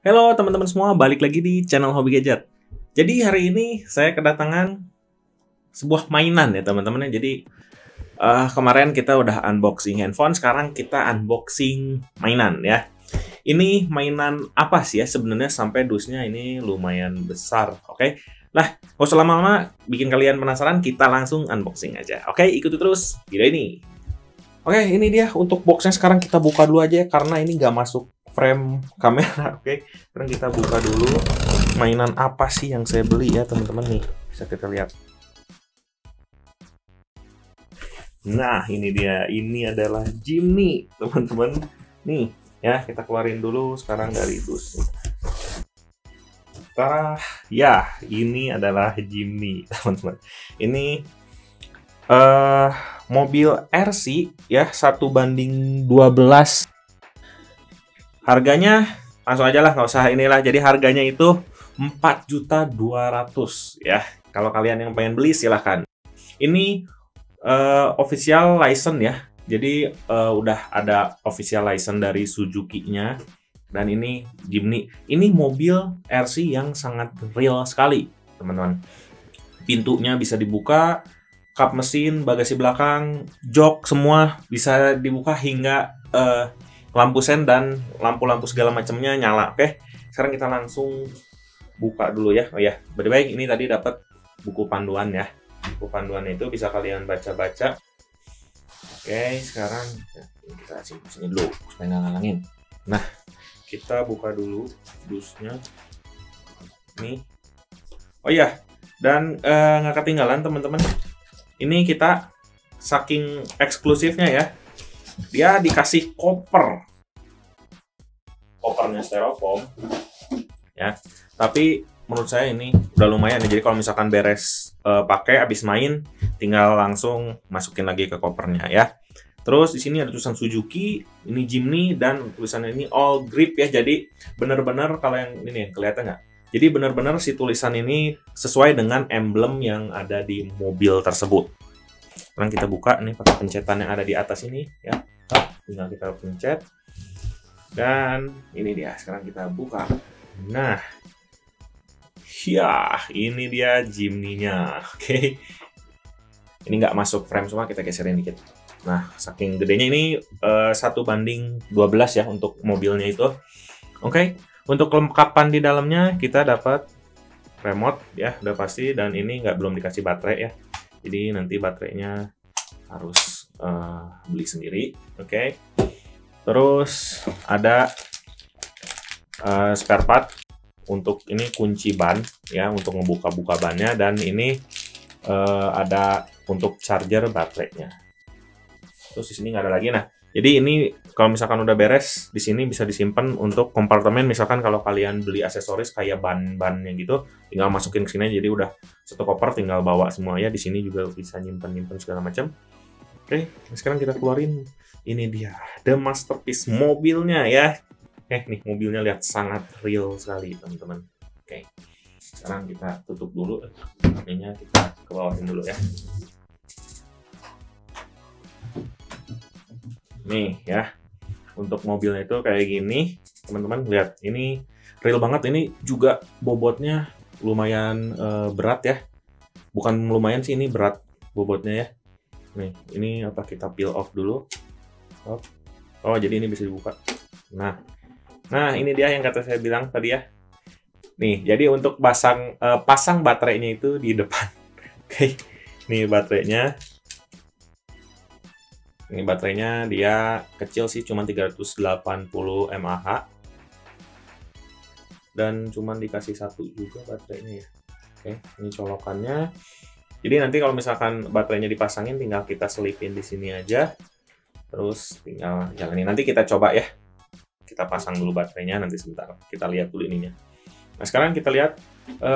Halo teman-teman semua, balik lagi di channel Hobi Gadget. Jadi hari ini saya kedatangan sebuah mainan ya teman-teman. Jadi kemarin kita udah unboxing handphone, sekarang kita unboxing mainan ya. Ini mainan apa sih ya sebenarnya, sampai dusnya ini lumayan besar, oke? Nah, gak usah lama-lama, bikin kalian penasaran, kita langsung unboxing aja. Oke, ikuti terus video ini. Oke, ini dia untuk boxnya. Sekarang kita buka dulu aja ya, karena ini nggak masuk frame kamera. Oke, sekarang kita buka dulu mainan apa sih yang saya beli ya teman-teman. Nih bisa kita lihat. Nah ini dia, ini adalah Jimny teman-teman. Nih ya, kita keluarin dulu sekarang dari dus. Ya, ini adalah Jimny teman-teman. Ini mobil RC ya, 1:12. Harganya langsung aja lah, nggak usah inilah. Jadi harganya itu 4.200.000 ya. Kalau kalian yang pengen beli silahkan. Ini official license ya. Jadi udah ada official license dari Suzuki-nya. Dan ini Jimny. Ini mobil RC yang sangat real sekali, teman-teman. Pintunya bisa dibuka, kap mesin, bagasi belakang, jok semua bisa dibuka, hingga lampu sen dan lampu-lampu segala macamnya nyala. Oke, sekarang kita langsung buka dulu ya. Oh ya, by the way, ini tadi dapat buku panduan ya. Buku panduan itu bisa kalian baca-baca. Oke, sekarang kita simpan sini dulu supaya nggak ngalangin. Nah, kita buka dulu dusnya. Nih. Oh ya, dan nggak ketinggalan teman-teman. Ini kita saking eksklusifnya ya. Dia dikasih kopernya styrofoam ya, tapi menurut saya ini udah lumayan ya. Jadi kalau misalkan beres pakai habis main, tinggal langsung masukin lagi ke kopernya ya. Terus di sini ada tulisan Suzuki, ini Jimny, dan tulisannya ini all grip ya. Jadi benar-benar, kalau yang ini kelihatan nggak? Jadi benar-benar si tulisan ini sesuai dengan emblem yang ada di mobil tersebut. Sekarang kita buka nih pakai pencetan yang ada di atas ini ya. Tinggal kita pencet. Dan ini dia, sekarang kita buka. Nah, ya ini dia Jimny-nya. Oke. Ini nggak masuk frame semua, kita geserin dikit. Nah, saking gedenya ini 1:12 ya untuk mobilnya itu. Oke. Untuk kelengkapan di dalamnya kita dapat remote ya, udah pasti, dan ini belum dikasih baterai ya. Jadi nanti baterainya harus beli sendiri. Oke. Terus ada spare part untuk ini kunci ban ya, untuk ngebuka-buka bannya, dan ini ada untuk charger baterainya. Terus di sini nggak ada lagi. Nah, jadi ini kalau misalkan udah beres, di sini bisa disimpan untuk kompartemen. Misalkan kalau kalian beli aksesoris kayak ban-bannya gitu, tinggal masukin ke sini. Jadi udah satu koper, tinggal bawa semua ya. Di sini juga bisa nyimpen segala macam. Oke, sekarang kita keluarin. Ini dia, the masterpiece mobilnya ya. Nih mobilnya, lihat sangat real sekali teman-teman. Oke, sekarang kita tutup dulu. Ininya kita kebawahin dulu ya. Nih ya, untuk mobilnya itu kayak gini teman-teman. Lihat, ini real banget. Ini juga bobotnya lumayan berat ya. Bukan lumayan sih, ini berat bobotnya ya. Nih, ini apa, kita peel off dulu. Oh, jadi ini bisa dibuka. Nah ini dia yang kata saya bilang tadi ya. Nih, jadi untuk pasang baterainya itu di depan. Oke, nih baterainya. Ini baterainya dia kecil sih, cuma 380 mAh. Dan cuma dikasih satu juga baterainya ya. Oke, ini colokannya. Jadi nanti kalau misalkan baterainya dipasangin, tinggal kita selipin di sini aja. Terus tinggal jalanin. Nanti kita coba ya. Kita pasang dulu baterainya, nanti sebentar. Kita lihat dulu ininya. Nah, sekarang kita lihat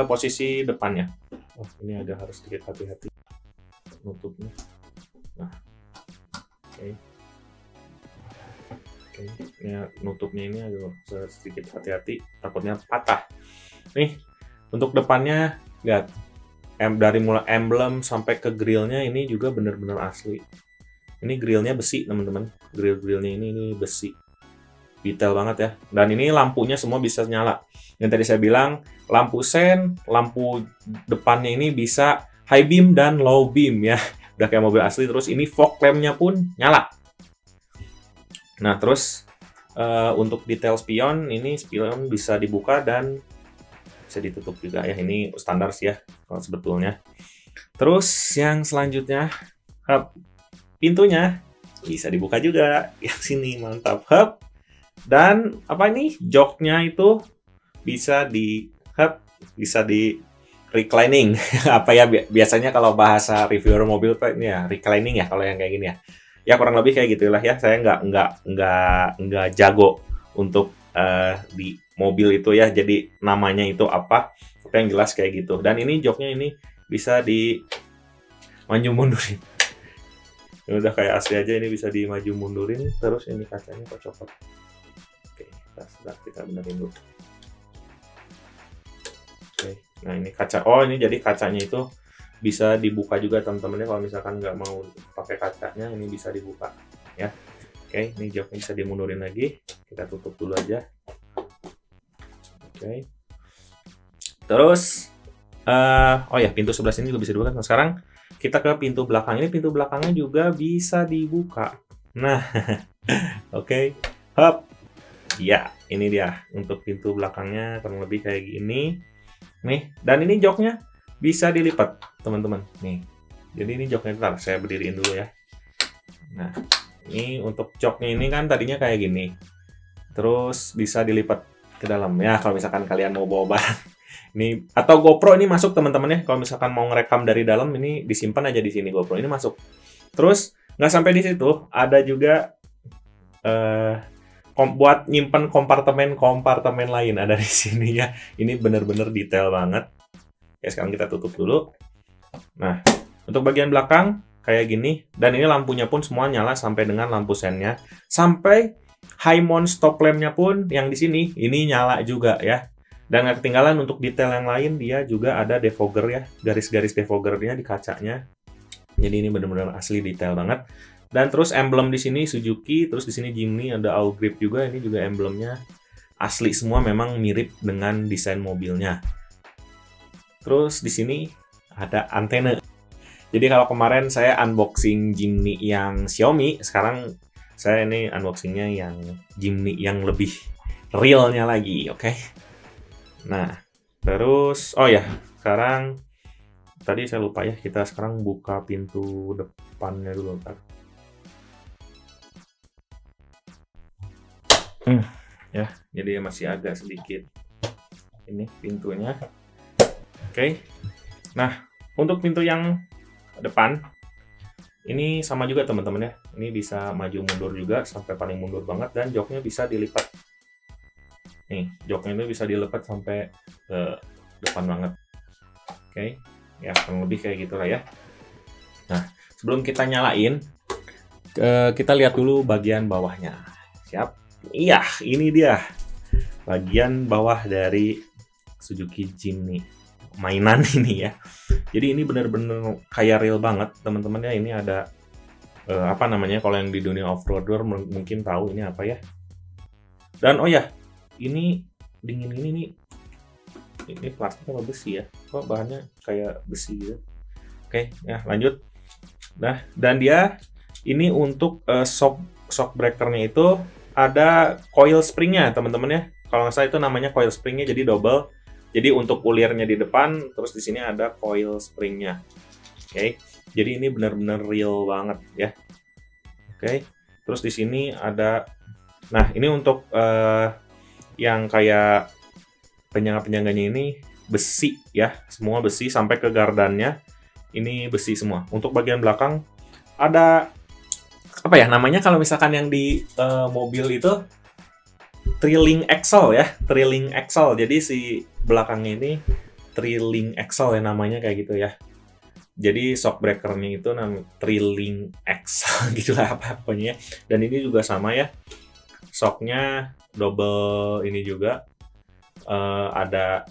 posisi depannya. Oh, ini agak harus sedikit hati-hati nutupnya. Nah, oke. Ini nutupnya ini agak sedikit hati-hati, takutnya patah. Nih, untuk depannya, lihat. Dari mulai emblem sampai ke grillnya ini juga benar-benar asli. Ini grillnya besi teman-teman. Grillnya ini besi. detail banget ya. Dan ini lampunya semua bisa nyala. Yang tadi saya bilang, lampu sen, lampu depannya ini bisa high beam dan low beam ya. Udah kayak mobil asli. Terus ini fog lamp-nya pun nyala. Nah, terus untuk detail spion, ini spion bisa dibuka dan bisa ditutup juga ya. Ini standar sih ya kalau sebetulnya. Terus yang selanjutnya, pintunya bisa dibuka juga. Yang sini mantap. Dan apa ini? Joknya itu bisa bisa di reclining. Apa ya biasanya kalau bahasa reviewer mobil Pak ini ya reclining ya kalau yang kayak gini ya. Ya kurang lebih kayak gitulah ya. Saya nggak jago untuk di mobil itu ya. Jadi namanya itu apa? Tapi yang jelas kayak gitu. Dan ini joknya ini bisa di maju mundurin. Ini udah kayak asli aja, ini bisa di maju mundurin. Terus ini kacanya kok copot. Oke, kita benerin dulu. Oke, nah ini kaca. Oh, ini jadi kacanya itu bisa dibuka juga teman-teman ya. Kalau misalkan nggak mau pakai kacanya, ini bisa dibuka ya. Oke, ini joknya bisa dimundurin lagi. Kita tutup dulu aja. Oke. Terus, oh ya, pintu sebelah sini juga bisa dibuka. Nah, sekarang kita ke pintu belakang. Ini pintu belakangnya juga bisa dibuka. Nah, oke. Ya, ini dia untuk pintu belakangnya kurang lebih kayak gini. Nih, dan ini joknya bisa dilipat, teman-teman. Nih, jadi ini joknya, ntar saya berdiriin dulu ya. Nah, ini untuk joknya ini kan tadinya kayak gini. Terus bisa dilipat ke dalam. Ya, kalau misalkan kalian mau bawa barang. Ini, atau GoPro ini masuk, teman-teman ya. Kalau misalkan mau ngerekam dari dalam, ini disimpan aja di sini GoPro. Ini masuk. Terus, nggak sampai di situ. Ada juga buat nyimpen kompartemen lain ada di sini ya. Ini bener-bener detail banget. Ya, sekarang kita tutup dulu. Nah, untuk bagian belakang kayak gini. Dan ini lampunya pun semua nyala sampai dengan lampu sennya. Sampai high mount stop lamp-nya pun yang di sini ini nyala juga ya. Dan nggak ketinggalan untuk detail yang lain, dia juga ada defogger ya. Garis-garis defoggernya di kacanya. Jadi ini bener-bener asli detail banget. Dan terus emblem di sini Suzuki, terus di sini Jimny, ada all grip juga. Ini juga emblemnya asli semua, memang mirip dengan desain mobilnya. Terus di sini ada antena. Jadi kalau kemarin saya unboxing Jimny yang Xiaomi, sekarang saya ini unboxingnya yang Jimny yang lebih realnya lagi, oke? Nah, terus oh ya, sekarang tadi saya lupa ya, kita sekarang buka pintu depannya dulu ntar. Ya, jadi masih agak sedikit ini pintunya. Oke. Nah, untuk pintu yang depan ini sama juga teman-teman ya. Ini bisa maju mundur juga sampai paling mundur banget, dan joknya bisa dilipat. Nih, joknya itu bisa dilipat sampai ke depan banget. Oke. Ya, kurang lebih kayak gitulah ya. Nah, sebelum kita nyalain, kita lihat dulu bagian bawahnya. Siap? Iya, ini dia bagian bawah dari Suzuki Jimny mainan ini ya. Jadi ini bener-bener kayak real banget teman-teman ya. Ini ada apa namanya, kalau yang di dunia off-roader mungkin tahu ini apa ya. Dan oh ya, ini dingin ini plastik apa besi ya? Kok bahannya kayak besi gitu. Oke, ya lanjut. Nah, dan dia ini untuk shock breakernya itu ada coil springnya teman-teman ya. Kalau nggak salah itu namanya coil springnya, jadi double. Jadi untuk ulirnya di depan, terus di sini ada coil springnya. Oke, jadi ini benar-benar real banget ya. Oke, terus di sini ada, nah ini untuk yang kayak penyangga-penyangganya ini besi ya, semua besi sampai ke gardannya. Ini besi semua. Untuk bagian belakang ada apa ya namanya kalau misalkan yang di mobil itu trailing axle ya, trailing axle. Jadi si belakangnya ini trailing axle ya namanya kayak gitu ya. Jadi shock breakernya itu namanya trailing axle gitulah apa pokoknya. Dan ini juga sama ya, shocknya double ini juga. Ada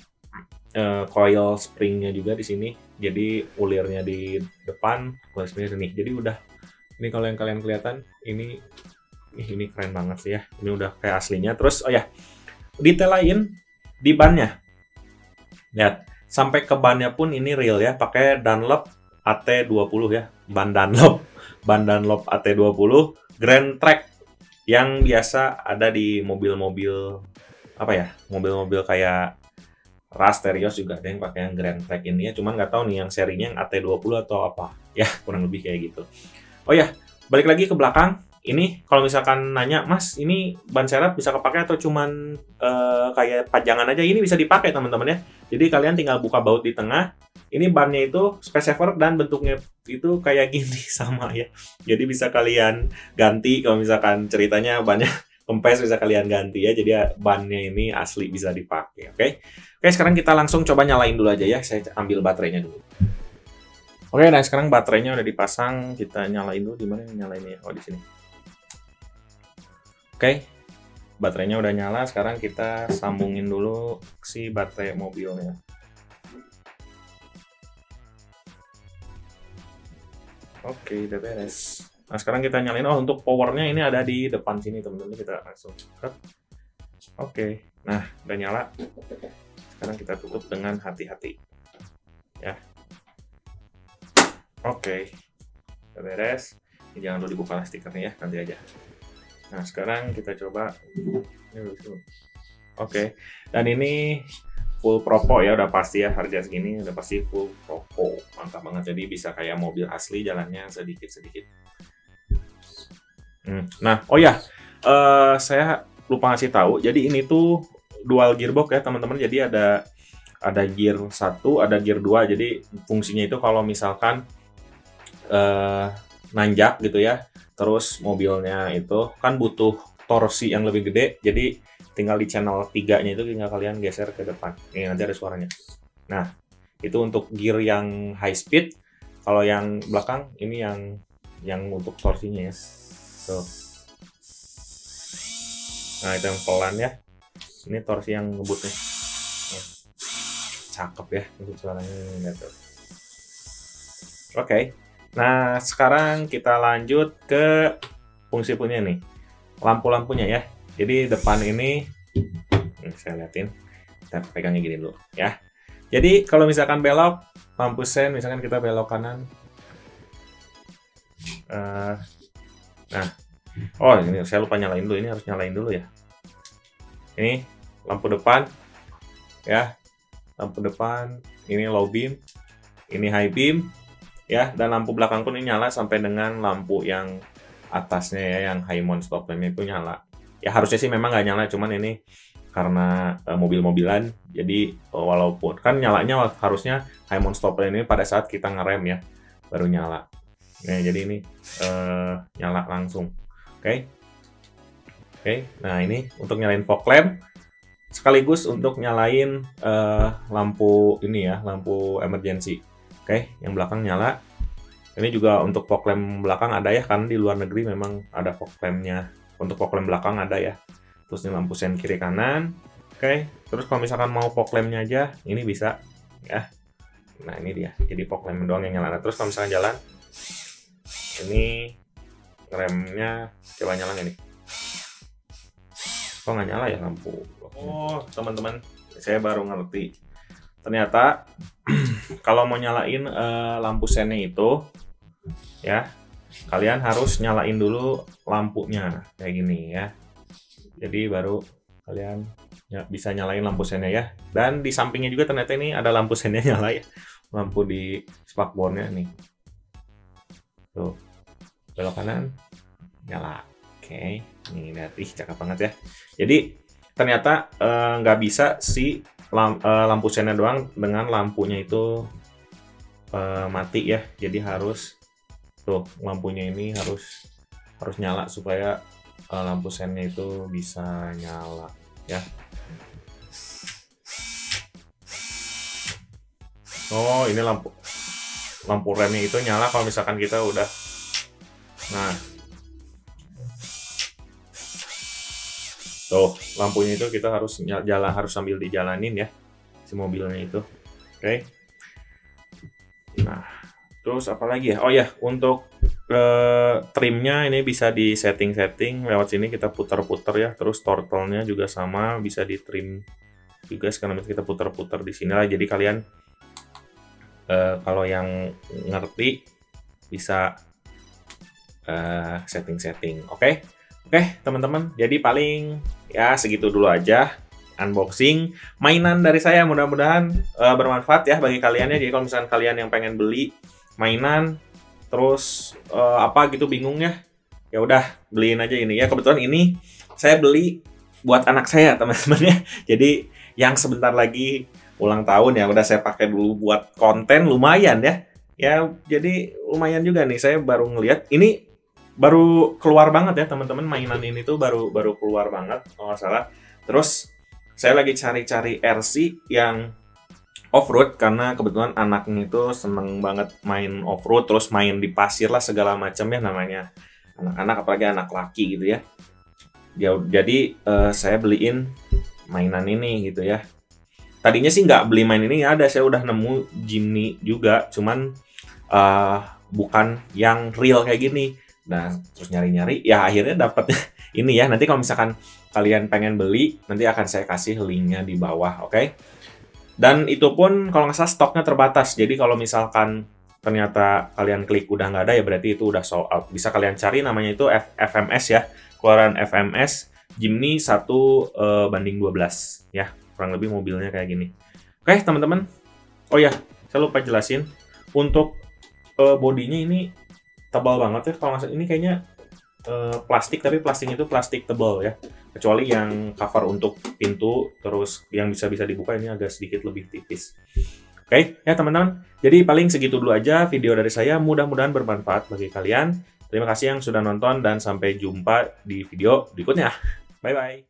coil springnya juga di sini. Jadi ulirnya di depan, coil springnya sini. Jadi udah, ini kalau yang kalian kelihatan ini Ini keren banget sih ya. Ini udah kayak aslinya. Terus oh ya, detail lain di bannya. Lihat, sampai ke bannya pun ini real ya, pakai Dunlop AT20 ya. Ban Dunlop. Ban Dunlop AT20 Grand Track yang biasa ada di mobil-mobil apa ya? Mobil-mobil kayak Ras Terios juga ada yang pakai yang Grand Track ini ya. Cuman nggak tahu nih yang serinya yang AT20 atau apa. Ya, kurang lebih kayak gitu. Oh ya, balik lagi ke belakang. Ini kalau misalkan nanya, Mas, ini ban serep bisa kepakai atau cuman kayak pajangan aja? Ini bisa dipakai teman-teman ya. Jadi kalian tinggal buka baut di tengah. Ini bannya itu space saver dan bentuknya itu kayak gini sama ya. Jadi bisa kalian ganti kalau misalkan ceritanya bannya kempes bisa kalian ganti ya. Jadi bannya ini asli bisa dipakai. Oke. Oke, sekarang kita langsung coba nyalain dulu aja ya. Saya ambil baterainya dulu. Oke, nah sekarang baterainya udah dipasang. Kita nyalain dulu. Di mana nyalainnya? Oh, di sini. Oke, baterainya udah nyala. Sekarang kita sambungin dulu si baterai mobilnya. Oke, udah beres. Nah, sekarang kita nyalain. Oh, untuk powernya ini ada di depan sini, teman-teman. Kita langsung. Oke, nah udah nyala. Sekarang kita tutup dengan hati-hati. Ya. Oke, udah beres. Ini jangan lupa dibuka stikernya ya, nanti aja. Nah, sekarang kita coba. Oke, dan ini full Propo ya, udah pasti ya, harga segini udah pasti full Propo. Mantap banget, jadi bisa kayak mobil asli jalannya sedikit-sedikit. Nah, oh ya, saya lupa ngasih tahu. Jadi ini tuh dual gearbox ya teman-teman. Jadi ada gear 1, ada gear 2. Jadi fungsinya itu kalau misalkan nanjak gitu ya, terus mobilnya itu kan butuh torsi yang lebih gede, jadi tinggal di channel 3-nya itu tinggal kalian geser ke depan. Ini nanti ada suaranya. Nah, itu untuk gear yang high speed. Kalau yang belakang ini yang untuk torsinya ya. Tuh. Nah, itu yang pelan ya. Ini torsi yang ngebut nih. Cakep ya untuk suaranya gitu. Oke. Nah, sekarang kita lanjut ke fungsi punya nih. Lampu-lampunya ya. Jadi depan ini saya liatin. Kita pegangnya gini dulu ya. Jadi kalau misalkan belok, lampu sen misalkan kita belok kanan. Nah, oh ini saya lupa nyalain dulu. Ini harus nyalain dulu ya. Ini lampu depan ya. Lampu depan, ini low beam, ini high beam ya, dan lampu belakang pun ini nyala sampai dengan lampu yang atasnya ya, yang high mount stop lamp itu nyala. Ya harusnya sih memang nggak nyala, cuman ini karena mobil-mobilan, jadi walaupun kan nyalanya harusnya high mount stop lamp ini pada saat kita ngerem ya, baru nyala. Nah jadi ini nyala langsung. Oke. Nah ini untuk nyalain fog lamp, sekaligus untuk nyalain lampu ini ya, lampu emergency. Oke, yang belakang nyala. Ini juga untuk fog lamp belakang ada ya, kan di luar negeri memang ada fog lampnya. Untuk fog lamp belakang ada ya. Terus ini lampu sen kiri kanan. Oke, terus kalau misalkan mau fog lampnya aja, ini bisa ya. Nah ini dia, jadi fog lamp doang yang nyala. Terus kalau misalkan jalan, ini remnya coba nyala nggak nih? Kok nggak nyala ya lampu? Oh teman-teman, saya baru ngerti. Ternyata kalau mau nyalain lampu sennya itu ya, kalian harus nyalain dulu lampunya kayak gini ya. Jadi baru kalian bisa nyalain lampu sennya ya. Dan di sampingnya juga ternyata ini ada lampu sennya nyala ya. Lampu di spakbornya nih. Tuh, belok kanan nyala. Oke, nih lihat, cakep banget ya. Jadi ternyata nggak bisa si lampu sennya doang dengan lampunya itu mati ya. Jadi harus tuh lampunya ini harus nyala supaya lampu sennya itu bisa nyala ya. Oh ini lampu remnya itu nyala kalau misalkan kita udah, nah tuh lampunya itu kita harus harus sambil dijalanin ya si mobilnya itu. Oke. Nah itu Terus apa lagi ya? Oh ya, untuk trimnya ini bisa di setting-setting lewat sini, kita putar-putar ya. Terus turtle-nya juga sama, bisa di trim juga. Sekarang kita putar-putar di sini lah. Jadi kalian kalau yang ngerti bisa setting-setting. Oke, teman-teman. Jadi paling ya segitu dulu aja unboxing mainan dari saya. Mudah-mudahan bermanfaat ya bagi kalian ya. Jadi kalau misalkan kalian yang pengen beli mainan terus apa gitu bingung ya udah beliin aja ini ya. Kebetulan ini saya beli buat anak saya, teman-teman ya. Jadi yang sebentar lagi ulang tahun ya, udah saya pakai dulu buat konten, lumayan ya. Ya jadi lumayan juga nih, saya baru ngeliat ini baru keluar banget ya teman-teman, mainan ini tuh baru keluar banget kalau nggak salah. Terus saya lagi cari-cari RC yang off-road karena kebetulan anaknya itu seneng banget main off-road, terus main di pasir lah segala macam ya, namanya anak-anak apalagi anak laki gitu ya. Jadi saya beliin mainan ini gitu ya. Tadinya sih nggak beli main ini, ada saya udah nemu Jimny juga, cuman bukan yang real kayak gini. Nah terus nyari-nyari ya akhirnya dapet ini ya. Nanti kalau misalkan kalian pengen beli, nanti akan saya kasih linknya di bawah, oke? Dan itu pun kalau nggak salah stoknya terbatas. Jadi kalau misalkan ternyata kalian klik udah nggak ada ya berarti itu udah sold out. Bisa kalian cari, namanya itu FMS ya. Keluaran FMS Jimny 1:12 ya. Kurang lebih mobilnya kayak gini. Oke teman-teman. Oh ya, saya lupa jelasin. Untuk bodinya ini tebal banget ya. Kalau nggak salah ini kayaknya plastik, tapi plastiknya itu plastik tebal ya. Kecuali yang cover untuk pintu, terus yang bisa dibuka ini agak sedikit lebih tipis. Oke, ya teman-teman. Jadi paling segitu dulu aja video dari saya. Mudah-mudahan bermanfaat bagi kalian. Terima kasih yang sudah nonton dan sampai jumpa di video berikutnya. Bye-bye.